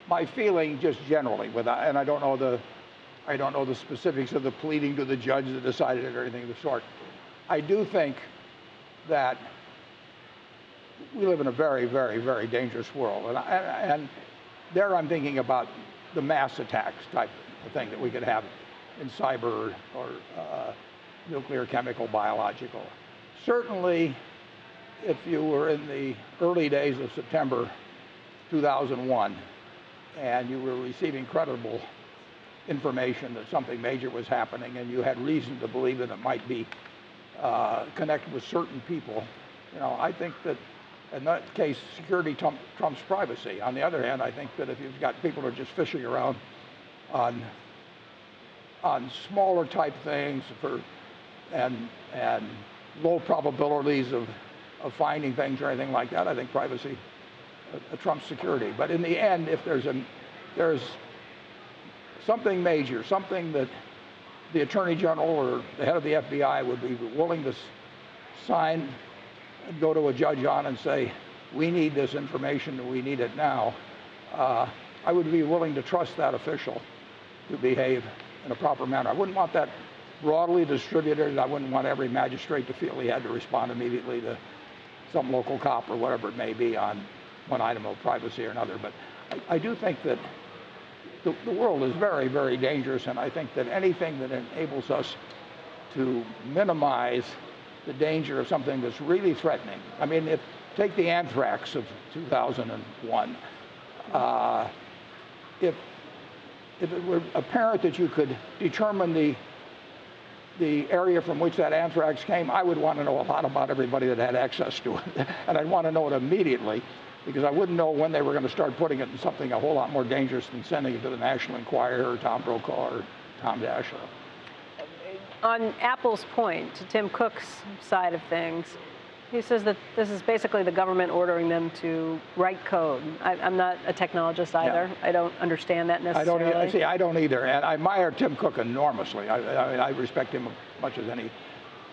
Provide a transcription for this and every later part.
my feeling just generally, and I don't know the specifics of the pleading to the judge that decided it or anything of the sort. I do think that we live in a very, very, very dangerous world, and there I'm thinking about the mass attacks type of thing that we could have in cyber or nuclear, chemical, biological. Certainly, if you were in the early days of September 2001 and you were receiving credible information that something major was happening and you had reason to believe that it might be connected with certain people, I think that in that case, security trumps privacy. On the other hand, I think that if you've got people who are just fishing around on smaller type things and low probabilities of finding things or anything like that, I think privacy trumps security. But in the end, if there's something major, something that the Attorney General or the head of the FBI would be willing to sign and go to a judge on and say, we need this information and we need it now, I would be willing to trust that official to behave in a proper manner. I wouldn't want that broadly distributed. I wouldn't want every magistrate to feel he had to respond immediately to some local cop or whatever it may be on one item of privacy or another. But I do think that the world is very, very dangerous, and I think that anything that enables us to minimize the danger of something that's really threatening. I mean, take the anthrax of 2001. If it were apparent that you could determine the area from which that anthrax came, I would want to know a lot about everybody that had access to it. And I'd want to know it immediately, because I wouldn't know when they were going to start putting it in something a whole lot more dangerous than sending it to the National Enquirer or Tom Brokaw or Tom Daschle. On Apple's point, to Tim Cook's side of things, he says that this is basically the government ordering them to write code. I'm not a technologist either. Yeah. I don't understand that necessarily. I don't either. And I admire Tim Cook enormously. I respect him as much as any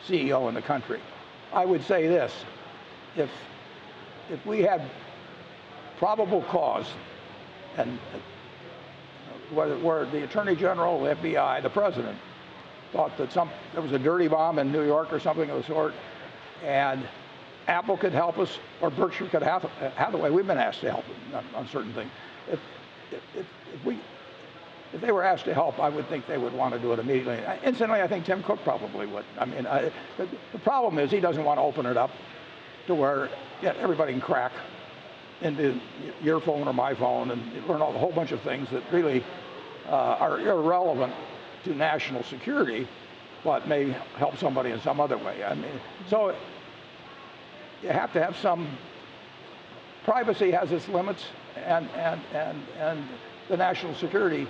CEO in the country. I would say this: if we had probable cause, and where the Attorney General, the FBI, the President thought that there was a dirty bomb in New York or something of the sort, and Apple could help us, or Berkshire Hathaway, we've been asked to help on certain things. If they were asked to help, I would think they would want to do it immediately. Incidentally, I think Tim Cook probably would. I mean, the problem is he doesn't want to open it up to where everybody can crack into your phone or my phone and learn a whole bunch of things that really are irrelevant to national security, but may help somebody in some other way. I mean, so you have to have some. Privacy has its limits, and the national security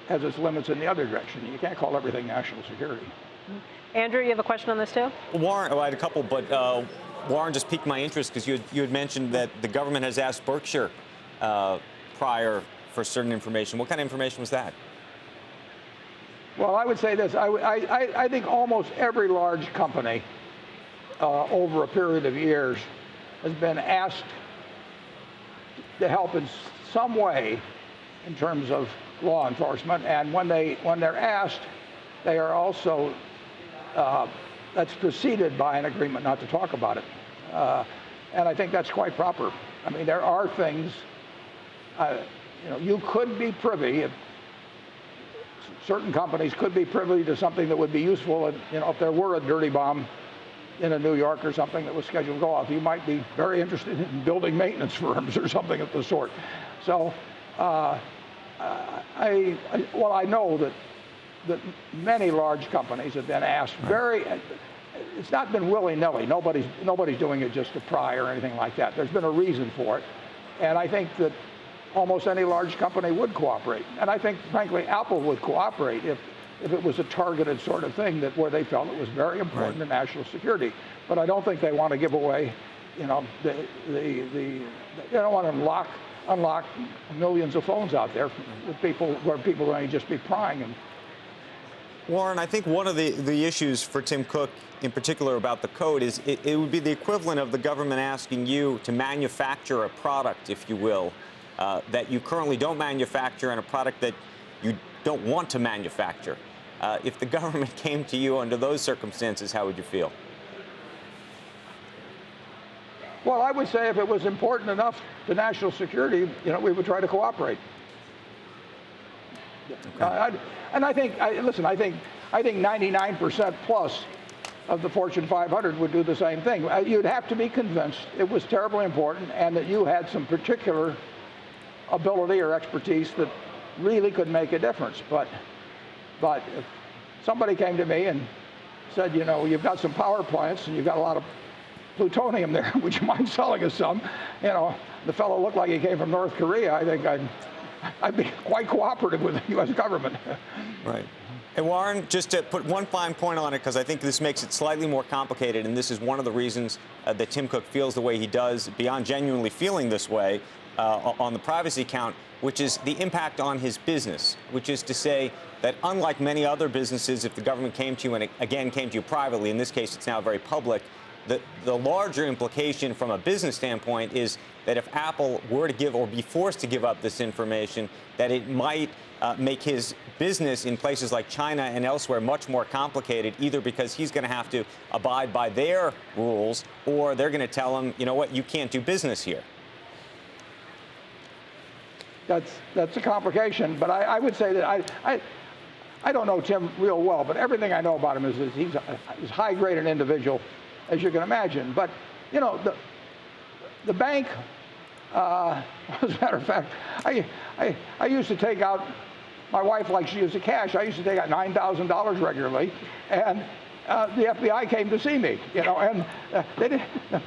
has its limits in the other direction. You can't call everything national security. Andrew, you have a question on this too? Warren, I had a couple, but Warren just piqued my interest because you had mentioned that the government has asked Berkshire prior for certain information. What kind of information was that? Well, I would say this. I think almost every large company over a period of years has been asked to help in some way in terms of law enforcement. And when they're asked, they are also, that's preceded by an agreement not to talk about it. And I think that's quite proper. I mean, there are things, you could be privy, certain companies could be privy to something that would be useful. And, if there were a dirty bomb in New York or something that was scheduled to go off, you might be very interested in building maintenance firms or something of the sort. So, I know that many large companies have been asked it's not been willy-nilly. Nobody's doing it just to pry or anything like that. There's been a reason for it. And I think that almost any large company would cooperate. And I think, frankly, Apple would cooperate if it was a targeted sort of thing where they felt it was very important to national security. But I don't think they want to give away, they don't want to unlock millions of phones out there where people may just be prying them. Warren, I think one of the issues for Tim Cook in particular about the code is it would be the equivalent of the government asking you to manufacture a product, if you will, that you currently don't manufacture and a product that you don't want to manufacture. If the government came to you under those circumstances, how would you feel? Well, I would say if it was important enough to national security, we would try to cooperate. Okay. And I think 99% plus of the Fortune 500 would do the same thing. You'd have to be convinced it was terribly important and that you had some particular ability or expertise that really could make a difference. But if somebody came to me and said, you've got some power plants and you've got a lot of plutonium there, would you mind selling us some? The fellow looked like he came from North Korea. I think I'd be quite cooperative with the U.S. government. Right. And Warren, just to put one fine point on it, because I think this makes it slightly more complicated, and this is one of the reasons that Tim Cook feels the way he does, beyond genuinely feeling this way on the privacy count, which is the impact on his business, which is to say that unlike many other businesses, if the government came to you and again came to you privately, in this case it's now very public, the larger implication from a business standpoint is that if Apple were to give or be forced to give up this information, that it might make his business in places like China and elsewhere much more complicated, either because he's going to have to abide by their rules or they're going to tell him, you know what, you can't do business here. That's a complication, but I would say that I don't know Tim real well, but everything I know about him is he's as high-grade an individual as you can imagine. But the bank, as a matter of fact, I used to take out. My wife likes to use the cash. I used to take out $9,000 regularly, and the FBI came to see me. And they did.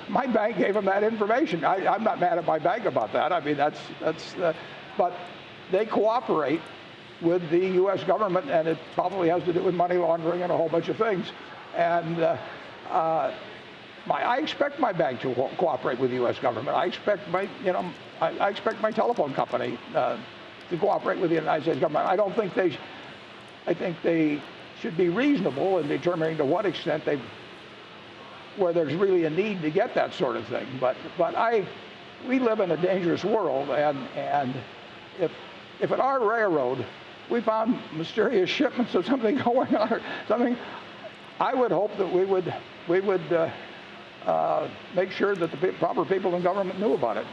My bank gave them that information. I'm not mad at my bank about that. I mean, but they cooperate with the U.S. government, and it probably has to do with money laundering and a whole bunch of things. And I expect my bank to cooperate with the U.S. government. I expect my telephone company to cooperate with the United States government. I think they should be reasonable in determining to what extent where there's really a need to get that sort of thing. But we live in a dangerous world, and if at our railroad we found mysterious shipments of something going on or something, I would hope that we would make sure that the proper people in government knew about it.